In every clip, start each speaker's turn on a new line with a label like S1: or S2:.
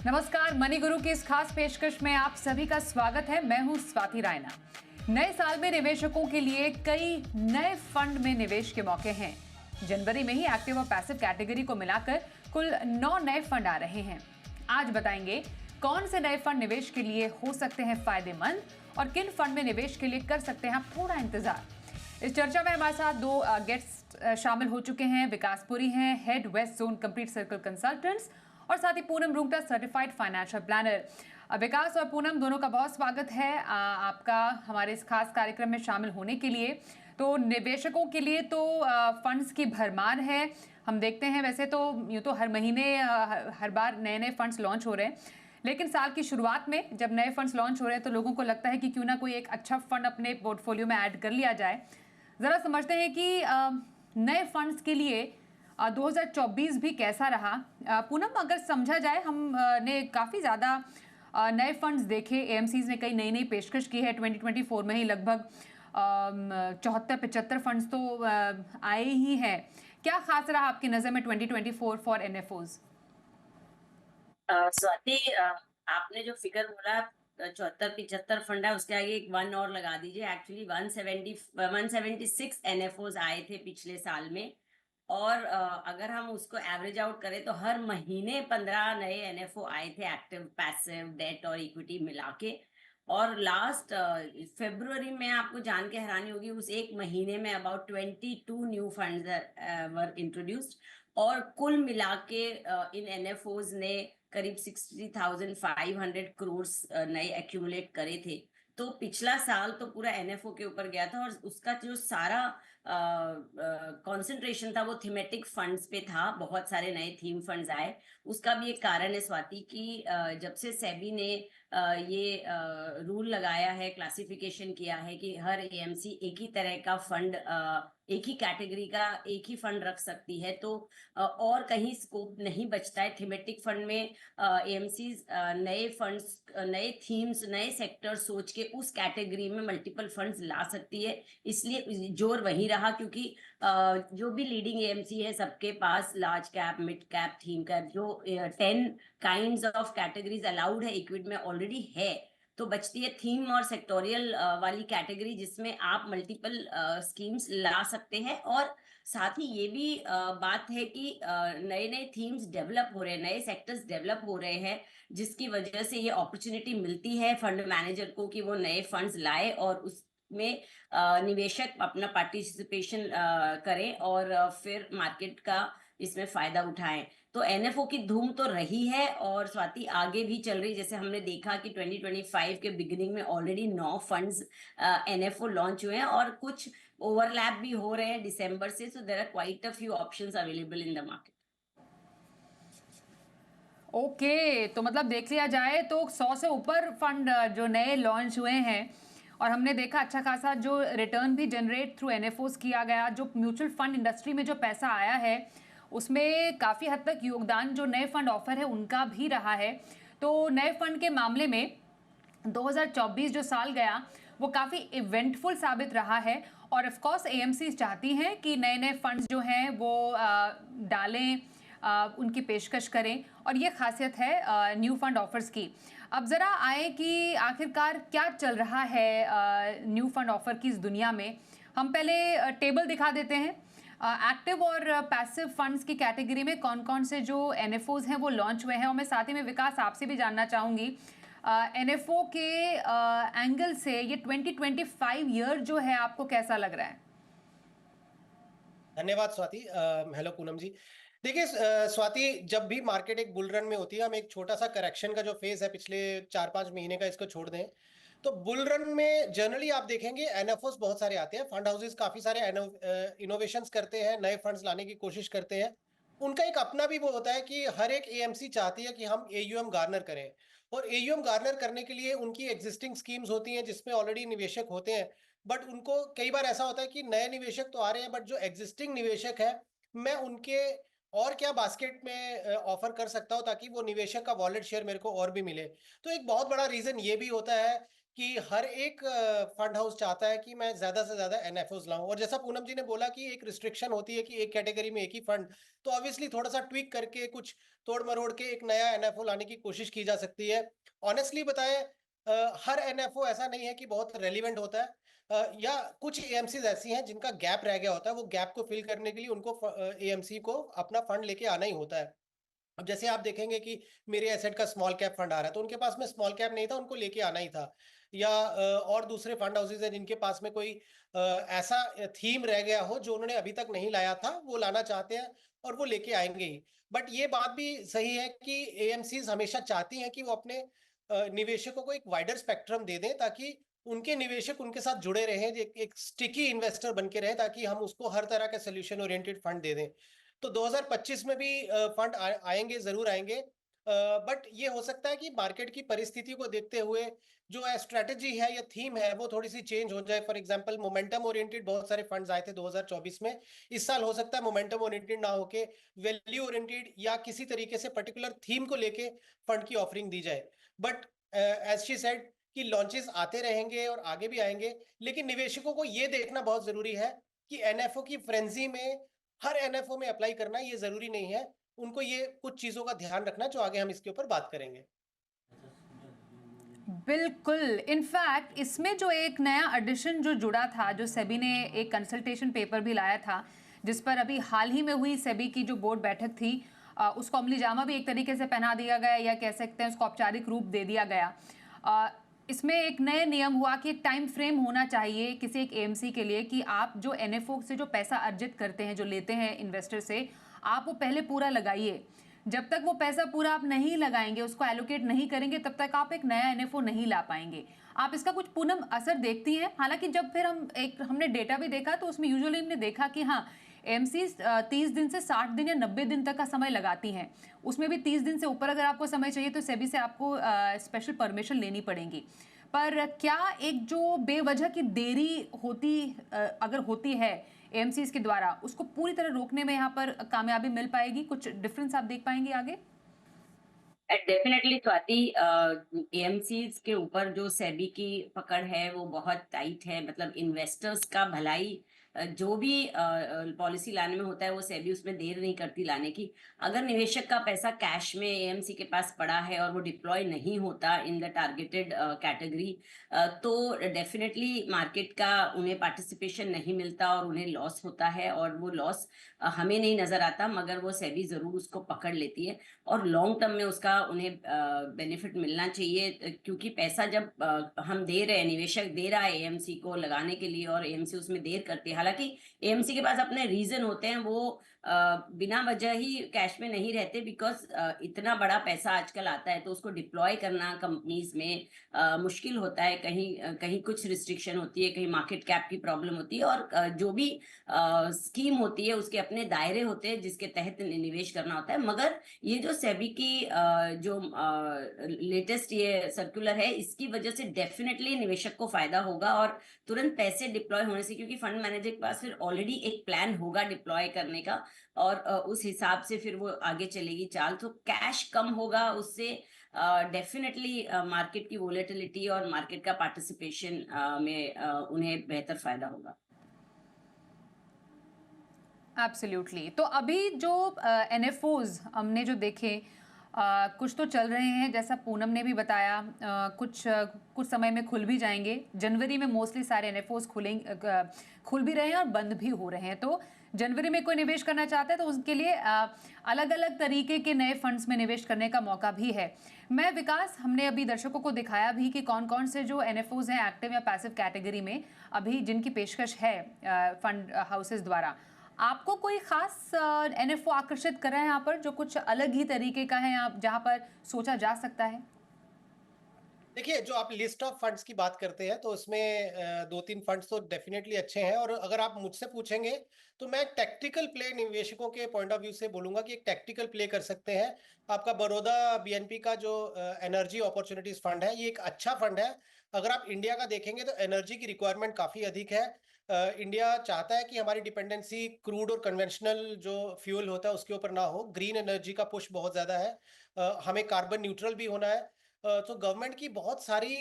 S1: नमस्कार, मनी गुरु की इस खास पेशकश में आप सभी का स्वागत है। मैं हूं स्वाति रायना। नए साल में निवेशकों के लिए कई नए फंड में निवेश के मौके हैं। जनवरी में ही एक्टिव और पैसिव कैटेगरी को मिलाकर कुल 9 नए फंड आ रहे हैं। आज बताएंगे कौन से नए फंड निवेश के लिए हो सकते हैं फायदेमंद और किन फंड में निवेश के लिए कर सकते हैं आप थोड़ा इंतजार। इस चर्चा में हमारे साथ दो गेस्ट शामिल हो चुके हैं। विकास पुरी हैं, head west zone complete circle consultants, और साथ ही Poonam Rungta, certified financial planner. Vikas और पूनम दोनों का बहुत स्वागत है आपका हमारे इस खास कार्यक्रम में शामिल होने के लिए। तो निवेशकों के लिए तो फंड्स की भरमार है। हम देखते हैं वैसे तो यूँ तो हर महीने हर बार नए नए फंड्स लॉन्च हो रहे हैं, लेकिन साल की शुरुआत में जब नए फंड्स लॉन्च हो रहे हैं तो लोगों को लगता है कि क्यों ना कोई एक अच्छा फंड अपने पोर्टफोलियो में ऐड कर लिया जाए। ज़रा समझते हैं कि नए फंड्स के लिए 2024 भी कैसा रहा। पूनम, अगर समझा जाए, हमने काफ़ी ज़्यादा नए फंड्स देखे। एएमसीज ने कई नई नई पेशकश की है। 2024 में ही लगभग 74-75 फंड्स तो आए ही हैं। क्या खास रहा आपकी नज़र में 2024 फॉर एनएफओज?
S2: स्वाति, आपने जो फिगर बोला 74-75 फंड है, उसके आगे एक वन और लगा दीजिए। एक्चुअली 176 एनएफओज आए थे पिछले साल में। और अगर हम उसको एवरेज आउट करें तो हर महीने 15 नए एनएफओ आए थे, एक्टिव पैसिव डेट और इक्विटी मिला के। और लास्ट फरवरी में आपको जान के हैरानी होगी, उस एक महीने में about 22 new funds were introduced. और कुल मिला के इन एनएफओज ने करीब 60,500 करोड़ नए एक्यूमुलेट करे थे। तो पिछला साल तो पूरा एनएफओ के ऊपर गया था, और उसका जो सारा कंसंट्रेशन था वो थीमेटिक फंड्स पे था। बहुत सारे नए थीम फंड्स आए। उसका भी एक कारण है स्वाति कि जब से सेबी ने ये रूल लगाया है, क्लासिफिकेशन किया है कि हर एएमसी एक ही तरह का फंड, एक ही कैटेगरी का एक ही फंड रख सकती है, तो और कहीं स्कोप नहीं बचता है। थीमेटिक फंड में एएमसी नए फंड्स, नए थीम्स, नए सेक्टर सोच के उस कैटेगरी में मल्टीपल फंड्स ला सकती है। इसलिए जोर वही रहा, क्योंकि जो भी लीडिंग एएमसी है सबके पास large cap, mid cap, theme cap, जो 10 काइंड्स ऑफ कैटेगरीज अलाउड है इक्विटी में ऑलरेडी है। तो बचती है थीम और सेक्टोरियल वाली कैटेगरी, जिसमें आप मल्टीपल स्कीम्स ला सकते हैं। और साथ ही ये भी बात है कि नए नए थीम्स डेवलप हो रहे हैं, नए सेक्टर्स डेवलप हो रहे हैं, जिसकी वजह से ये अपॉर्चुनिटी मिलती है फंड मैनेजर को कि वो नए फंड्स लाए और उसमें निवेशक अपना पार्टिसिपेशन करें और फिर मार्केट का इसमें फायदा उठाएं। तो एनएफओ की धूम तो रही है, और स्वाति आगे भी चल रही। जैसे हमने देखा कि 2025 के बिगिनिंग में ऑलरेडी 9 फंड्स एनएफओ लॉन्च हुए हैं, और कुछ ओवरलैप भी हो रहे हैं दिसंबर से। So there are quite a few options available in the market.
S1: Okay, तो मतलब देख लिया जाए तो 100 से ऊपर फंड जो नए लॉन्च हुए हैं, और हमने देखा अच्छा खासा जो रिटर्न भी जनरेट थ्रू एनएफओस किया गया। जो म्यूचुअल फंड इंडस्ट्री में जो पैसा आया है उसमें काफ़ी हद तक योगदान जो नए फंड ऑफर है उनका भी रहा है। तो नए फंड के मामले में 2024 जो साल गया वो काफ़ी इवेंटफुल साबित रहा है। और ऑफ कोर्स एएमसी चाहती हैं कि नए नए फंड्स जो हैं वो डालें, उनकी पेशकश करें, और ये खासियत है न्यू फंड ऑफर्स की। अब ज़रा आए कि आखिरकार क्या चल रहा है न्यू फंड ऑफर की इस दुनिया में। हम पहले टेबल दिखा देते हैं। एक्टिव और पैसिव फंड्स की कैटेगरी में कौन कौन से जो एनएफओज हैं वो लॉन्च हुए हैं। और मैं साथ ही में विकास आपसे भी जानना चाहूँगी एनएफओ के एंगल से ये 2025 ईयर जो है आपको कैसा लग रहा है?
S3: धन्यवाद स्वाति। हेलो पूनम जी। देखिए स्वाति, जब भी मार्केट एक बुल रन में होती है, हम एक छोटा सा करेक्शन का जो फेज है पिछले 4-5 महीने का, इसको छोड़ दें तो बुल रन में जनरली आप देखेंगे एनएफओस बहुत सारे आते हैं। फंड हाउसेस काफी सारे इनोवेशंस करते हैं, नए फंड्स लाने की कोशिश करते हैं। उनका एक अपना भी वो होता है कि हर एक एएमसी चाहती है कि हम एयूएम गार्नर करें, और एयूएम गार्नर करने के लिए उनकी एग्जिस्टिंग स्कीम्स होती हैं जिसमें ऑलरेडी निवेशक होते हैं। बट उनको कई बार ऐसा होता है कि नए निवेशक तो आ रहे हैं, बट जो एग्जिस्टिंग निवेशक है, मैं उनके और क्या बास्केट में ऑफर कर सकता हूं ताकि वो निवेशक का वॉलेट शेयर मेरे को और भी मिले। तो एक बहुत बड़ा रीजन ये भी होता है कि हर एक फंड हाउस चाहता है कि मैं ज़्यादा से ज़्यादा एनएफओज़ लाऊँ, और जैसा पूनम जी ने बोला कि एक रिस्ट्रिक्शन होती है कि एक कैटेगरी में एक ही फंड, तो ऑब्वियसली थोड़ा-सा ट्विक करके कुछ तोड़-मरोड़ के एक नया एनएफओ लाने की कोशिश की जा सकती है। ऑनेस्टली बताएँ, हर एनएफओ ऐसा नहीं है कि बहुत रेलेवेंट होता है, या कुछ एएमसीज़ ऐसी हैं जिनका गैप रह गया होता है, वो गैप को फिल करने के लिए उनको एएमसी को अपना फंड लेके आना ही होता है। अब जैसे आप देखेंगे कि मेरे एसेट का स्मॉल कैप फंड आ रहा है, तो उनके पास में स्मॉल कैप नहीं था, उनको लेके आना ही था। या और दूसरे फंड हाउसेज़ हैं जिनके पास में कोई ऐसा थीम रह गया हो जो उन्होंने अभी तक नहीं लाया था, वो लाना चाहते हैं और वो लेके आएँगे ही। बट ये बात भी सही है कि एएमसीज़ हमेशा चाहती हैं कि वो अपने निवेशकों को एक वाइडर स्पेक्ट्रम दे दें, ताकि उनके निवेशक उनके साथ जुड़े रहें, एक एक स्टिकी इन्वेस्टर बन के रहें, ताकि हम उसको हर तरह का सॉल्यूशन ओरिएंटेड फंड दे दें। तो 2025 में भी फंड आएँगे, ज़रूर आएँगे। बट ये हो सकता है कि मार्केट की परिस्थिति को देखते हुए जो स्ट्रैटेजी है या थीम है, वो थोड़ी-सी चेंज हो जाए। फॉर एग्ज़ाम्पल मोमेंटम ओरिएंटेड बहुत सारे फंड्स आए थे 2024 में। इस साल हो सकता है मोमेंटम ओरिएंटेड ना होके वैल्यू ओरिएंटेड या किसी तरीके से पर्टिकुलर थीम को लेके फंड की ऑफरिंग दी जाए। बट एज़ शी सेड कि लॉन्चेस आते रहेंगे और आगे भी आएँगे, लेकिन निवेशकों को ये देखना बहुत ज़रूरी है कि एनएफओ की फ्रेंज़ी में हर एनएफओ में अप्लाई करना ये ज़रूरी नहीं है। उनको ये कुछ चीज़ों का ध्यान रखना, जो आगे हम इसके ऊपर बात करेंगे।
S1: बिल्कुल। इनफैक्ट इसमें जो एक नया एडिशन जो जुड़ा था, जो सेबी ने एक कंसल्टेशन पेपर भी लाया था, जिस पर अभी हाल ही में हुई सेबी की जो बोर्ड बैठक थी, उसको अमलीजामा भी एक तरीके से पहना दिया गया, या कह सकते हैं उसको औपचारिक रूप दे दिया गया। अ, इसमें एक नए नियम हुआ कि एक टाइम फ्रेम होना चाहिए किसी एक एएमसी के लिए, कि आप जो एनएफओ से जो पैसा अर्जित करते हैं, जो लेते हैं इन्वेस्टर से, आप वो पहले पूरा लगाइए। जब तक वो पैसा पूरा आप नहीं लगाएंगे, उसको एलोकेट नहीं करेंगे, तब तक आप एक नया एनएफओ नहीं ला पाएंगे। आप इसका कुछ पूनम असर देखती हैं? हालांकि जब फिर हमने डेटा भी देखा, तो उसमें यूजुअली हमने देखा कि हाँ, एएमसी 30 दिन से 60 दिन या 90 दिन तक का समय लगाती हैं। उसमें भी 30 दिन से ऊपर अगर आपको समय चाहिए, तो सेबी से आपको स्पेशल परमिशन लेनी पड़ेगी। पर क्या एक जो बेवजह की देरी होती, अगर होती है एएमसीज के द्वारा, उसको पूरी तरह रोकने में यहाँ पर कामयाबी मिल पाएगी? कुछ डिफरेंस आप देख पाएंगे आगे?
S2: डेफिनेटली स्वाति, एएमसीज के ऊपर जो सेबी की पकड़ है वो बहुत टाइट है। मतलब इन्वेस्टर्स का भलाई जो भी पॉलिसी लाने में होता है, वो सेबी उसमें देर नहीं करती लाने की। अगर निवेशक का पैसा कैश में एएमसी के पास पड़ा है और वो डिप्लॉय नहीं होता इन द टारगेटेड कैटेगरी, तो डेफिनेटली मार्केट का उन्हें पार्टिसिपेशन नहीं मिलता और उन्हें लॉस होता है। और वो लॉस हमें नहीं नजर आता, मगर वो सेबी जरूर उसको पकड़ लेती है और लॉन्ग टर्म में उसका उन्हें बेनिफिट मिलना चाहिए। क्योंकि पैसा जब हम दे रहे हैं, निवेशक दे रहा है एएमसी को लगाने के लिए, और एएमसी उसमें देर करती है। हालांकि एएमसी के पास अपने रीजन होते हैं, वो बिना वजह ही कैश में नहीं रहते, बिकॉज इतना बड़ा पैसा आजकल आता है, तो उसको डिप्लॉय करना कंपनीज में मुश्किल होता है। कहीं कहीं कुछ रिस्ट्रिक्शन होती है, कहीं मार्केट कैप की प्रॉब्लम होती है, और जो भी स्कीम होती है उसके अपने दायरे होते हैं जिसके तहत निवेश करना होता है। मगर ये जो सेबी की जो लेटेस्ट ये सर्कुलर है, इसकी वजह से डेफिनेटली निवेशक को फायदा होगा और तुरंत पैसे डिप्लॉय होने से, क्योंकि फंड मैनेजर के पास फिर ऑलरेडी एक प्लान होगा डिप्लॉय करने का, और उस हिसाब से फिर वो आगे चलेगी चाल। तो कैश कम होगा उससे, डेफिनेटली मार्केट की वोलेटिलिटी और मार्केट का पार्टिसिपेशन में उन्हें बेहतर फायदा होगा।
S1: एब्सोल्युटली। तो अभी जो एनएफओज हमने जो देखे, कुछ तो चल रहे हैं जैसा पूनम ने भी बताया, कुछ समय में खुल भी जाएंगे। जनवरी में मोस्टली सारे एनएफओज खुल भी रहे हैं और बंद भी हो रहे हैं। तो जनवरी में कोई निवेश करना चाहता है तो उसके लिए अलग अलग तरीके के नए फंड्स में निवेश करने का मौका भी है। मैं विकास, हमने अभी दर्शकों को दिखाया भी कि कौन कौन से जो एनएफओज हैं एक्टिव या पैसिव कैटेगरी में, अभी जिनकी पेशकश है फंड हाउसेस द्वारा। आपको कोई खास एनएफओ आकर्षित कर रहा है यहाँ पर, जो कुछ अलग ही तरीके का है, आप जहाँ पर सोचा जा सकता है?
S3: देखिए, जो आप लिस्ट ऑफ फंड्स की बात करते हैं, तो उसमें 2-3 फंड्स तो डेफिनेटली अच्छे हैं, और अगर आप मुझसे पूछेंगे तो मैं टैक्टिकल प्ले निवेशकों के पॉइंट ऑफ व्यू से बोलूँगा कि एक टैक्टिकल प्ले कर सकते हैं। आपका बड़ौदा बीएनपी का जो एनर्जी अपॉर्च्युनिटीज़ फंड है, ये एक अच्छा फंड है। अगर आप इंडिया का देखेंगे तो एनर्जी की रिक्वायरमेंट काफ़ी अधिक है। इंडिया चाहता है कि हमारी डिपेंडेंसी क्रूड और कन्वेंशनल जो फ्यूल होता है उसके ऊपर ना हो। ग्रीन एनर्जी का पुश बहुत ज़्यादा है। हमें कार्बन न्यूट्रल भी होना है। तो गवर्नमेंट की बहुत सारी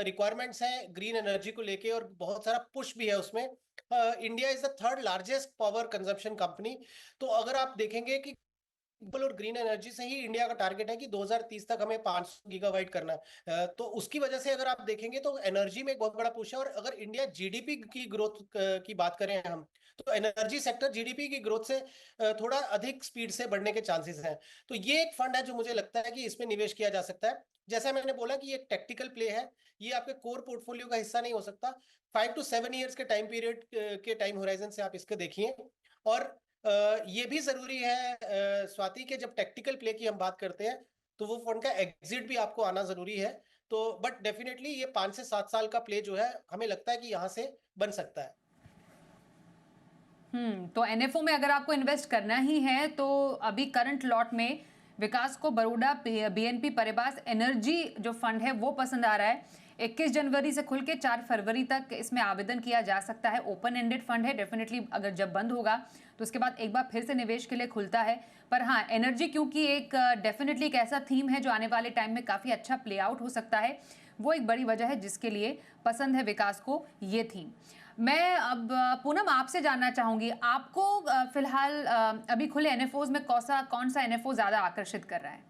S3: रिक्वायरमेंट्स हैं ग्रीन एनर्जी को लेके और बहुत सारा पुश भी है उसमें। India is the third largest power consumption company. तो अगर आप देखेंगे कि और ग्रीन एनर्जी से ही इंडिया का टारगेट है कि 2030 तक हमें 500 गीगावाट करना है। तो उसकी वजह से अगर आप देखेंगे तो एनर्जी में एक बहुत बड़ा पुश है। और अगर इंडिया जीडीपी की ग्रोथ की बात करें हम, तो एनर्जी सेक्टर जीडीपी की ग्रोथ से थोड़ा अधिक स्पीड से बढ़ने के चांसेस हैं। तो ये एक फंड है जो मुझे लगता है कि इसमें निवेश किया जा सकता है। जैसा मैंने बोला कि ये एक टेक्टिकल प्ले है, ये आपके कोर पोर्टफोलियो का हिस्सा नहीं हो सकता। 5 to 7 ईयर्स के टाइम पीरियड के टाइम होराइजन से आप इसको देखिए। और ये भी जरूरी है स्वाति के, जब टेक्टिकल प्ले की हम बात करते हैं तो वो फंड का एग्जिट भी आपको आना जरूरी है। तो बट डेफिनेटली ये 5 से 7 साल का प्ले जो है हमें लगता है कि यहाँ से बन सकता है।
S1: तो एनएफओ में अगर आपको इन्वेस्ट करना ही है तो अभी करंट लॉट में विकास को बड़ौदा बीएनपी परिवार एनर्जी जो फंड है वो पसंद आ रहा है। 21 जनवरी से खुल के 4 फरवरी तक इसमें आवेदन किया जा सकता है। ओपन एंडेड फंड है, डेफिनेटली अगर जब बंद होगा तो उसके बाद एक बार फिर से निवेश के लिए खुलता है। पर हाँ, एनर्जी क्योंकि एक डेफिनेटली एक ऐसा थीम है जो आने वाले टाइम में काफ़ी अच्छा प्ले आउट हो सकता है, वो एक बड़ी वजह है जिसके लिए पसंद है विकास को ये थीम। मैं अब पूनम आपसे जानना चाहूंगी, आपको फिलहाल अभी खुले एनएफओज में कौन सा एनएफओ ज्यादा आकर्षित कर रहा है?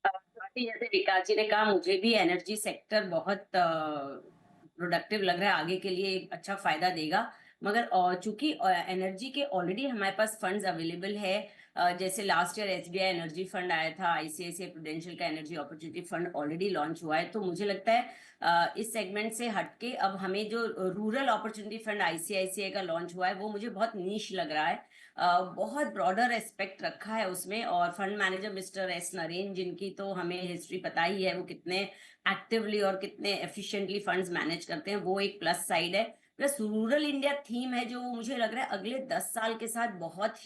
S2: स्वाति, जैसे विकास जी ने कहा, मुझे भी एनर्जी सेक्टर बहुत प्रोडक्टिव लग रहा है, आगे के लिए एक अच्छा फायदा देगा। मगर चूंकि एनर्जी के ऑलरेडी हमारे पास फंड्स अवेलेबल है, जैसे last year SBI energy fund आया था, आईसीआईसीआई प्रूडेंशियल का energy opportunity fund already launch हुआ है। तो मुझे लगता है इस सेगमेंट से हटके अब हमें जो रूरल अपॉर्चुनिटी फंड आईसीआईसीआई का लॉन्च हुआ है वो मुझे बहुत नीश लग रहा है। बहुत ब्रॉडर एस्पेक्ट रखा है उसमें, और fund manager mister S Naren, जिनकी तो हमें हिस्ट्री पता ही है, वो कितने एक्टिवली और कितने एफिशिएंटली फंड्स मैनेज करते हैं, वो एक प्लस साइड है। प्लस रूरल इंडिया थीम है जो मुझे लग रहा है अगले 10 साल के साथ बहुत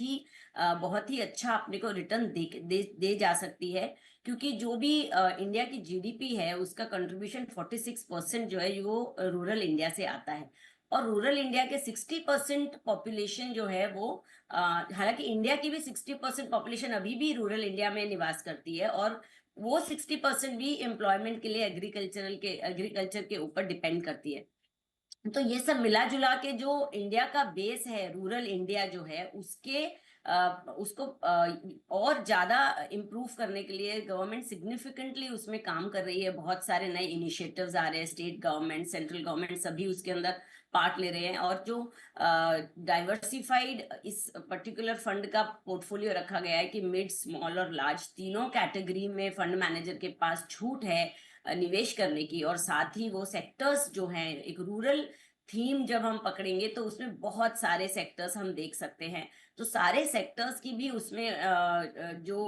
S2: ही अच्छा अपने को रिटर्न दे जा सकती है। क्योंकि जो भी इंडिया की जीडीपी है उसका कंट्रीब्यूशन 46% जो है वो रूरल इंडिया से आता है। और रूरल इंडिया के 60% पॉपुलेशन जो है वो हालांकि इंडिया की भी 60% पॉपुलेशन अभी भी रूरल इंडिया में निवास करती है, और वो 60% भी एम्प्लॉयमेंट के लिए एग्रीकल्चर के ऊपर डिपेंड करती है। तो ये सब मिला जुला के जो इंडिया का बेस है, रूरल इंडिया जो है, उसको और ज्यादा इम्प्रूव करने के लिए गवर्नमेंट सिग्निफिकेंटली उसमें काम कर रही है। बहुत सारे नए इनिशिएटिव्स आ रहे हैं, स्टेट गवर्नमेंट, सेंट्रल गवर्नमेंट सभी उसके अंदर पार्ट ले रहे हैं। और जो डाइवर्सिफाइड इस पर्टिकुलर फंड का पोर्टफोलियो रखा गया है कि मिड, स्मॉल और लार्ज तीनों कैटेगरी में फंड मैनेजर के पास छूट है निवेश करने की। और साथ ही वो सेक्टर्स जो हैं, एक रूरल थीम जब हम पकड़ेंगे तो उसमें बहुत सारे सेक्टर्स हम देख सकते हैं। तो सारे सेक्टर्स की भी उसमें जो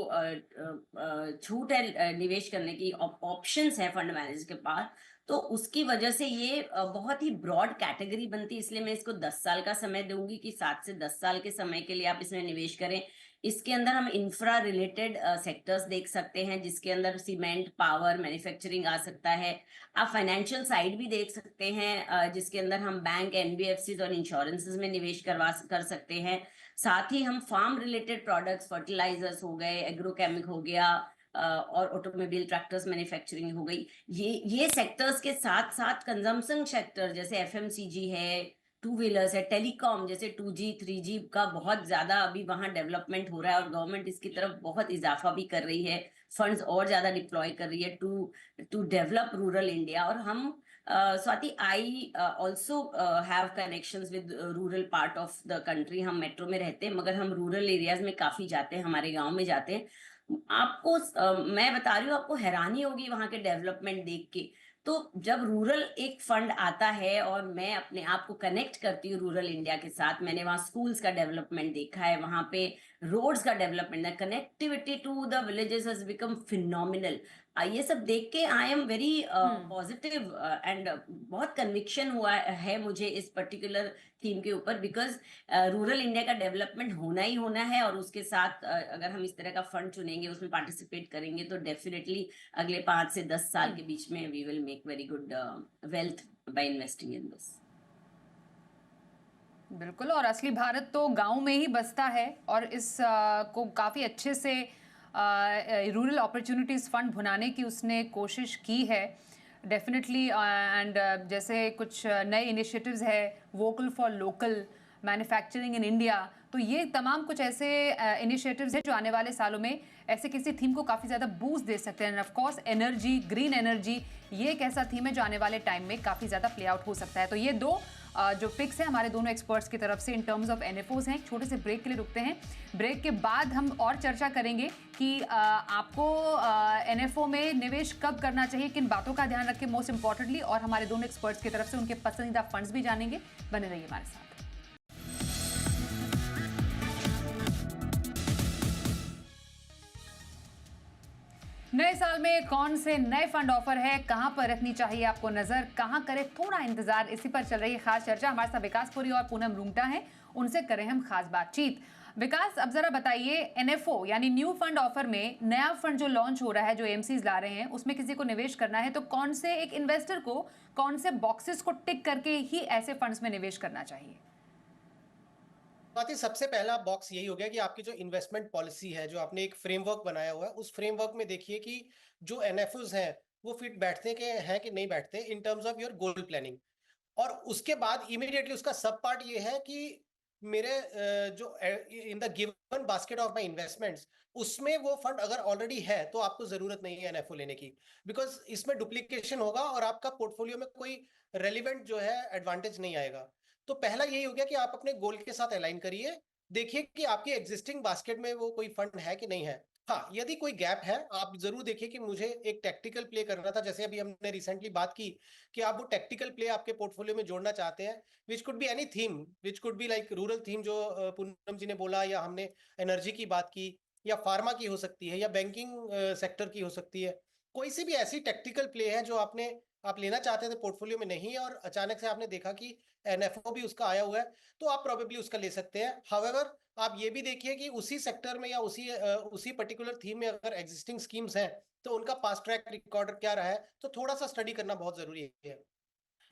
S2: छूट है निवेश करने की, ऑप्शंस है फंड मैनेजर के पास, तो उसकी वजह से ये बहुत ही ब्रॉड कैटेगरी बनती है। इसलिए मैं इसको 10 साल का समय दूंगी कि 7 से 10 साल के समय के लिए आप इसमें निवेश करें। इसके अंदर हम इंफ्रा रिलेटेड सेक्टर्स देख सकते हैं, जिसके अंदर सीमेंट, पावर, मैन्युफैक्चरिंग आ सकता है। आप फाइनेंशियल साइड भी देख सकते हैं, जिसके अंदर हम बैंक, एनबीएफसीज और इंश्योरेंसेस में निवेश कर सकते हैं। साथ ही हम फार्म रिलेटेड प्रोडक्ट्स, फर्टिलाइजर्स हो गए, एग्रोकेमिक हो गया, और ऑटोमोबाइल, ट्रैक्टर्स मैन्युफैक्चरिंग हो गई, ये सेक्टर्स के साथ साथ कंजम्पशन सेक्टर जैसे एफएमसीजी है, टू व्हीलर्स है, टेलीकॉम जैसे 2G 3G का बहुत ज्यादा अभी वहां डेवलपमेंट हो रहा है, और गवर्नमेंट इसकी तरफ बहुत इजाफा भी कर रही है, फंड्स और ज्यादा डिप्लॉय कर रही है टू डेवलप रूरल इंडिया। और हम Swati, I also have connections with rural part of the country. हम मेट्रो में रहते हैं मगर हम रूरल एरियाज में काफी जाते हैं, हमारे गांव में जाते हैं। आपको मैं बता रही हूँ, आपको हैरानी होगी वहां के डेवलपमेंट देख के। तो जब रूरल एक फंड आता है और मैं अपने आप को कनेक्ट करती हूँ रूरल इंडिया के साथ, मैंने वहाँ स्कूल्स का डेवलपमेंट देखा है, वहाँ पे रोड्स का डेवलपमेंट है, connectivity to the villages has become phenomenal. ये सब देख के I am very positive and बहुत कन्विक्शन हुआ है मुझे इस पर्टिकुलर थीम के ऊपर, बिकॉज रूरल इंडिया का डेवलपमेंट होना ही होना है। और उसके साथ अगर हम इस तरह का फंड चुनेंगे, उसमें पार्टिसिपेट करेंगे, तो डेफिनेटली अगले 5 से 10 साल के बीच में we will make very good wealth by investing in this.
S1: बिल्कुल, और असली भारत तो गांव में ही बसता है, और इस को काफ़ी अच्छे से रूरल अपॉर्चुनिटीज़ फंड भुनाने की उसने कोशिश की है डेफिनेटली। एंड जैसे कुछ नए इनिशिएटिव्स है, vocal for local, manufacturing in India, तो ये तमाम कुछ ऐसे इनिशिएटिव्स हैं जो आने वाले सालों में ऐसे किसी थीम को काफ़ी ज़्यादा बूस्ट दे सकते हैं। Of course energy, green energy, ये एक ऐसा थीम है जो आने वाले टाइम में काफ़ी ज़्यादा प्ले आउट हो सकता है। तो ये दो जो पिक्स हैं हमारे दोनों एक्सपर्ट्स की तरफ से इन टर्म्स ऑफ एनएफओज हैं। छोटे से ब्रेक के लिए रुकते हैं, ब्रेक के बाद हम और चर्चा करेंगे कि आपको एनएफओ में निवेश कब करना चाहिए, किन बातों का ध्यान रखें मोस्ट इंपॉर्टेंटली, और हमारे दोनों एक्सपर्ट्स की तरफ से उनके पसंदीदा फंड्स भी जानेंगे। बने रहिए हमारे साथ। नए साल में कौन से नए फंड ऑफर है, कहां पर रखनी चाहिए आपको नजर, कहां करें थोड़ा इंतजार, इसी पर चल रही है खास चर्चा। हमारे साथ विकास पुरी और पूनम रूंगटा हैं, उनसे करें हम खास बातचीत। विकास, अब जरा बताइए, एनएफओ यानी न्यू फंड ऑफर में नया फंड जो लॉन्च हो रहा है, जो एमसीज ला रहे हैं, उसमें किसी को निवेश करना है तो कौन से एक इन्वेस्टर को कौन से बॉक्सेस को टिक करके ही ऐसे फंड्स में निवेश करना चाहिए?
S3: बात ही सबसे पहला बॉक्स यही हो गया कि आपकी जो इन्वेस्टमेंट पॉलिसी है, जो आपने एक फ्रेमवर्क बनाया हुआ है, उस फ्रेमवर्क में देखिए कि जो एनएफओज हैं वो फिट बैठते के हैं कि नहीं बैठते in terms of your goal planning. और उसके बाद इमीडिएटली उसका सब पार्ट ये है कि मेरे जो in the given basket of my investments, उसमें वो फंड अगर ऑलरेडी है तो आपको जरूरत नहीं है एनएफओ लेने की, बिकॉज इसमें डुप्लीकेशन होगा और आपका पोर्टफोलियो में कोई रेलिवेंट जो है एडवांटेज नहीं आएगा। तो पहला यही हो गया कि आप अपने गोल के साथ अलाइन करिए, देखिए कि आपकी एग्जिस्टिंग बास्केट में वो कोई फंड है कि नहीं है। हाँ, यदि कोई गैप है, आप जरूर देखिए कि मुझे एक टैक्टिकल प्ले करना था, जैसे अभी हमने रिसेंटली बात की कि आप वो टैक्टिकल प्ले आपके पोर्टफोलियो में जोड़ना चाहते हैं, which could be any theme, which could be like rural theme जो पूनम जी ने बोला, या हमने एनर्जी की बात की, या फार्मा की हो सकती है, या बैंकिंग सेक्टर की हो सकती है। कोई सी भी ऐसी टैक्टिकल प्ले है जो आप लेना चाहते थे पोर्टफोलियो में नहीं है, और अचानक से आपने देखा कि एनएफओ भी उसका आया हुआ है, तो आप प्रोबेबली उसका ले सकते हैं। हाउएवर, आप ये भी देखिए कि उसी सेक्टर में या उसी पर्टिकुलर थीम में अगर एग्जिस्टिंग स्कीम्स हैं तो उनका पास्ट ट्रैक रिकॉर्ड क्या रहा है, तो थोड़ा सा स्टडी करना बहुत जरूरी है।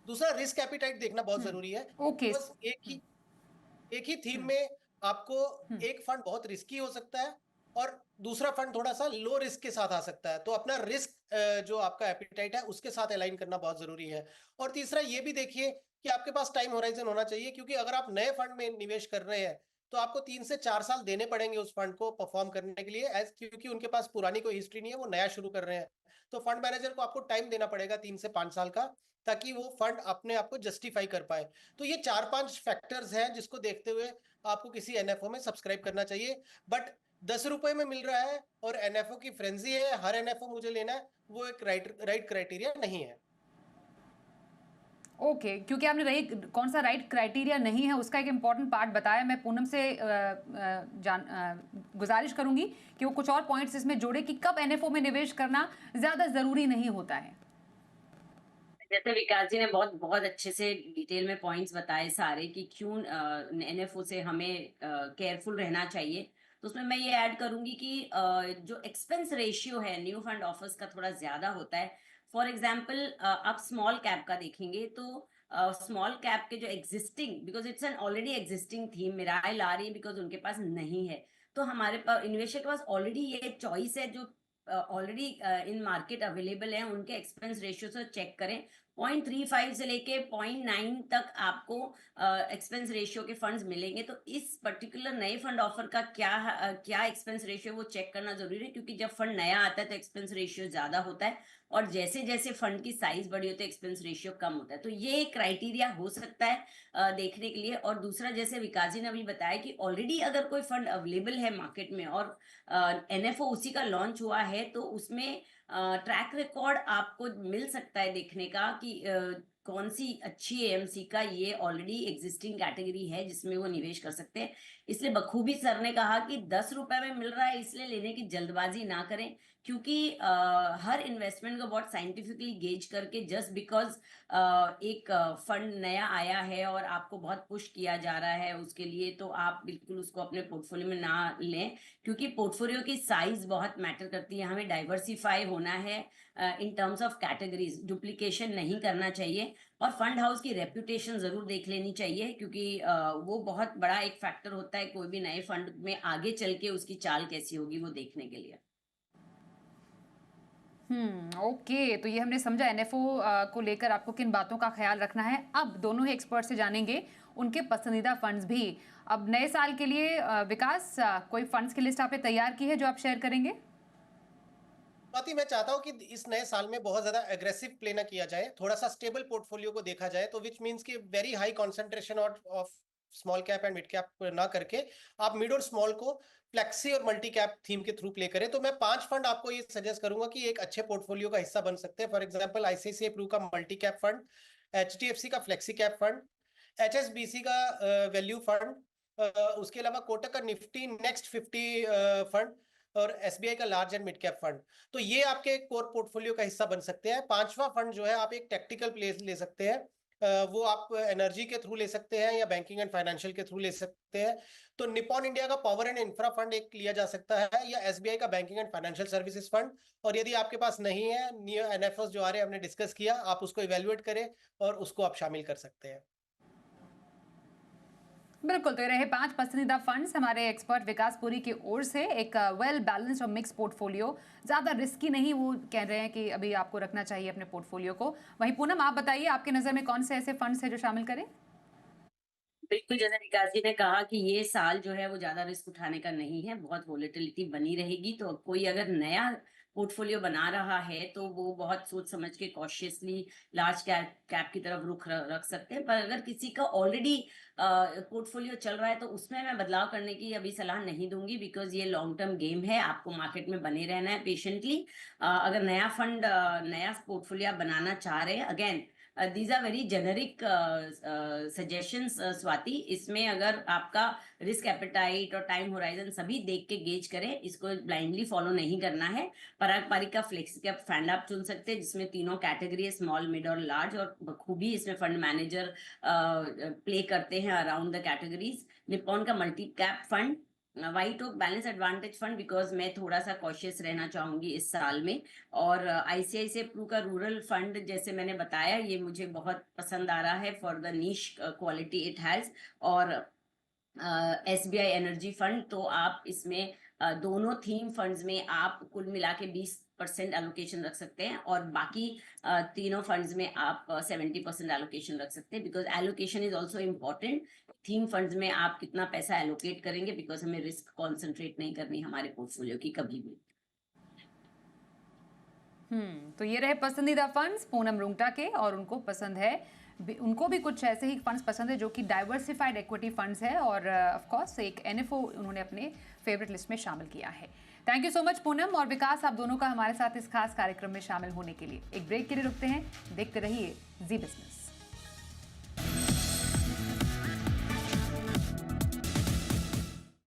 S3: दूसरा, रिस्क एपिटाइट देखना बहुत जरूरी है।
S1: ओके।
S3: बस एक ही थीम में आपको एक फंड बहुत रिस्की हो सकता है और दूसरा फंड थोड़ा सा लो रिस्क के साथ आ सकता है, तो अपना रिस्क जो आपका एपिटाइट है उसके साथ अलाइन करना बहुत जरूरी है। और तीसरा ये भी देखिए कि आपके पास टाइम होराइजन होना चाहिए, क्योंकि अगर आप नए फंड में निवेश कर रहे हैं तो आपको 3 से 4 साल देने पड़ेंगे उस फंड को परफॉर्म करने के लिए, क्योंकि उनके पास पुरानी कोई हिस्ट्री नहीं है, वो नया शुरू कर रहे हैं। तो फंड मैनेजर को आपको टाइम देना पड़ेगा 3 से 5 साल का, ताकि वो फंड अपने आप को जस्टिफाई कर पाए। तो ये 4-5 फैक्टर्स हैं जिसको देखते हुए आपको किसी एनएफओ में सब्सक्राइब करना चाहिए। बट 10 रुपए में मिल रहा है और एनएफओ की फ्रेंजी है, हर एनएफओ मुझे लेना है, वो एक राइट क्राइटेरिया नहीं है।
S1: ओके, क्योंकि आपने रही कौन सा राइट क्राइटेरिया नहीं है उसका एक इम्पॉर्टेंट पार्ट बताया। मैं पूनम से गुजारिश करूंगी कि वो कुछ और पॉइंट्स इसमें जोड़े कि कब एनएफओ में निवेश करना ज्यादा जरूरी नहीं होता है।
S2: जैसे विकास जी ने बहुत बहुत अच्छे से डिटेल में पॉइंट्स बताए सारे कि क्यों एनएफओ से हमें केयरफुल रहना चाहिए। तो उसमें मैं ये ऐड करूंगी कि जो एक्सपेंस रेशियो है न्यू फंड ऑफर्स का थोड़ा ज्यादा होता है। फॉर एग्जांपल आप स्मॉल कैप का देखेंगे तो स्मॉल कैप के जो existing, because it's an already existing theme, Mirae ला रही है बिकॉज उनके पास नहीं है, तो हमारे पास इन्वेस्टर के पास ऑलरेडी ये चॉइस है जो ऑलरेडी इन मार्केट अवेलेबल है। उनके एक्सपेंस रेशियो से चेक करें, 0.35 से लेके 0.9 तक आपको एक्सपेंस रेशियो के फंड्स मिलेंगे। तो इस पर्टिकुलर नए फंड ऑफर का क्या एक्सपेंस रेशियो वो चेक करना जरूरी है, क्योंकि जब फंड नया आता है तो एक्सपेंस रेशियो ज्यादा होता है और जैसे जैसे फंड की साइज बड़ी होती है एक्सपेंस रेशियो कम होता है। तो ये एक क्राइटेरिया हो सकता है देखने के लिए। और दूसरा, जैसे विकास जी ने अभी बताया कि ऑलरेडी अगर कोई फंड अवेलेबल है मार्केट में और एनएफओ उसी का लॉन्च हुआ है, तो उसमें ट्रैक रिकॉर्ड आपको मिल सकता है देखने का कि कौन सी अच्छी एएमसी का ये ऑलरेडी एग्जिस्टिंग कैटेगरी है जिसमें वो निवेश कर सकते हैं। इसलिए बखूबी सर ने कहा कि 10 रुपए में मिल रहा है इसलिए लेने की जल्दबाजी ना करें, क्योंकि हर इन्वेस्टमेंट को बहुत साइंटिफिकली गेज करके जस्ट बिकॉज एक फंड नया आया है और आपको बहुत पुश किया जा रहा है उसके लिए, तो आप बिल्कुल उसको अपने पोर्टफोलियो में ना लें, क्योंकि पोर्टफोलियो की साइज बहुत मैटर करती है। हमें डाइवर्सिफाई होना है in terms of categories, duplication नहीं करना चाहिए और फंड हाउस की रेप्यूटेशन जरूर देख लेनी चाहिए, क्योंकि वो बहुत बड़ा एक फैक्टर होता है कोई भी नए फंड में आगे चल के उसकी चाल कैसी होगी वो देखने के लिए।
S1: ओके, तो ये हमने समझा एनएफओ को लेकर आपको किन बातों का ख्याल रखना है। अब दोनों ही एक्सपर्ट से जानेंगे उनके पसंदीदा फंड्स भी। अब नए साल के लिए विकास, कोई फंड्स की लिस्ट आपने तैयार की है जो आप शेयर करेंगे?
S3: स्वाति, मैं चाहता हूँ कि इस नए साल में बहुत ज्यादा एग्रेसिव प्ले ना किया जाए, थोड़ा सा स्टेबल पोर्टफोलियो को देखा जाए, तो विच मींस कि very high concentration of small cap and mid cap ना करके आप मिड और स्मॉल को फ्लेक्सी और मल्टी कैप थीम के थ्रू प्ले करें। तो मैं 5 फंड आपको ये सजेस्ट करूंगा कि एक अच्छे पोर्टफोलियो का हिस्सा बन सकते हैं। फॉर एग्जांपल आईसीआईसीआई प्रू का मल्टी कैप फंड, एचडीएफसी का फ्लेक्सी कैप फंड, एचएसबीसी का वैल्यू फंड, उसके अलावा कोटक का निफ्टी नेक्स्ट 50 फंड और एसबीआई का large and mid cap fund. तो ये आपके कोर पोर्टफोलियो का हिस्सा बन सकते हैं। 5वां फंड जो है आप एक टेक्टिकल प्ले ले सकते हैं, वो आप एनर्जी के थ्रू ले सकते हैं या बैंकिंग एंड फाइनेंशियल के थ्रू ले सकते हैं। तो निपॉन इंडिया का पावर एंड इंफ्रा फंड एक लिया जा सकता है, या एसबीआई का banking and financial services fund. और यदि आपके पास नहीं है, नियो एनएफएस जो आ रहे हैं हमने डिस्कस किया, आप उसको इवेल्युएट करें और उसको आप शामिल कर सकते हैं।
S1: बिल्कुल, तो ये रहे 5 पसंदीदा फंड्स हमारे एक्सपर्ट विकास पुरी की ओर से। एक वेल बैलेंस्ड और मिक्स पोर्टफोलियो, ज़्यादा रिस्की नहीं, वो कह रहे हैं कि अभी आपको रखना चाहिए अपने पोर्टफोलियो को। वहीं पूनम, आप बताइए आपके नज़र में कौन से ऐसे फंड्स हैं जो शामिल करें?
S2: बिल्कुल, जैसे विकास जी ने कहा कि ये साल जो है वो ज़्यादा रिस्क उठाने का नहीं है, बहुत वोलेटिलिटी बनी रहेगी। तो कोई अगर नया पोर्टफोलियो बना रहा है तो वो बहुत सोच समझ के कॉशियसली लार्ज कैप की तरफ रुख रख सकते हैं। पर अगर किसी का ऑलरेडी पोर्टफोलियो चल रहा है तो उसमें मैं बदलाव करने की अभी सलाह नहीं दूंगी, बिकॉज ये लॉन्ग टर्म गेम है, आपको मार्केट में बने रहना है पेशेंटली। अगर नया फंड नया पोर्टफोलियो आप बनाना चाह रहे हैं, again these are very generic suggestions Swati. इसमें अगर आपका रिस्क एपेटाइट और टाइम होराइजन सभी देख के गेज करें, इसको ब्लाइंडली फॉलो नहीं करना है। पारंपरिक का फ्लेक्सी कैप फंड आप चुन सकते हैं जिसमें तीनों कैटेगरी है, स्मॉल, मिड और लार्ज, और बखूबी इसमें फंड मैनेजर प्ले करते हैं अराउंड द कैटेगरीज। निपॉन का multi cap fund, white oak balance advantage fund, because मैं थोड़ा सा कॉशियस रहना चाहूंगी इस साल में। और आईसीआईसीआई प्रू का रूरल फंड, जैसे मैंने बताया, ये मुझे बहुत पसंद आ रहा है for the niche quality it has. और एसबीआई एनर्जी फंड, तो आप इसमें दोनों थीम फंड्स में आप कुल मिला के 20% एलोकेशन रख सकते हैं, और बाकी तीनों फंड्स में आप 70% एलोकेशन रख सकते हैं, because allocation is also important. Theme funds में आप कितना पैसा एलोकेट करेंगे, बिकॉज हमें रिस्क कॉन्सेंट्रेट नहीं करनी हमारे पोर्टफोलियो की कभी भी।
S1: तो ये रहे पसंदीदा फंड्स पूनम रुंगटा के, और उनको पसंद है, उनको भी कुछ ऐसे ही फंड्स पसंद है जो कि डाइवर्सिफाइड इक्विटी फंड्स है, और ऑफ कोर्स एक एनएफओ उन्होंने अपने फेवरेट लिस्ट में शामिल किया है। Thank you so much Poonam और विकास, आप दोनों का हमारे साथ इस खास कार्यक्रम में शामिल होने के लिए। एक ब्रेक के लिए रुकते हैं, देखते रहिए जी बिजनेस।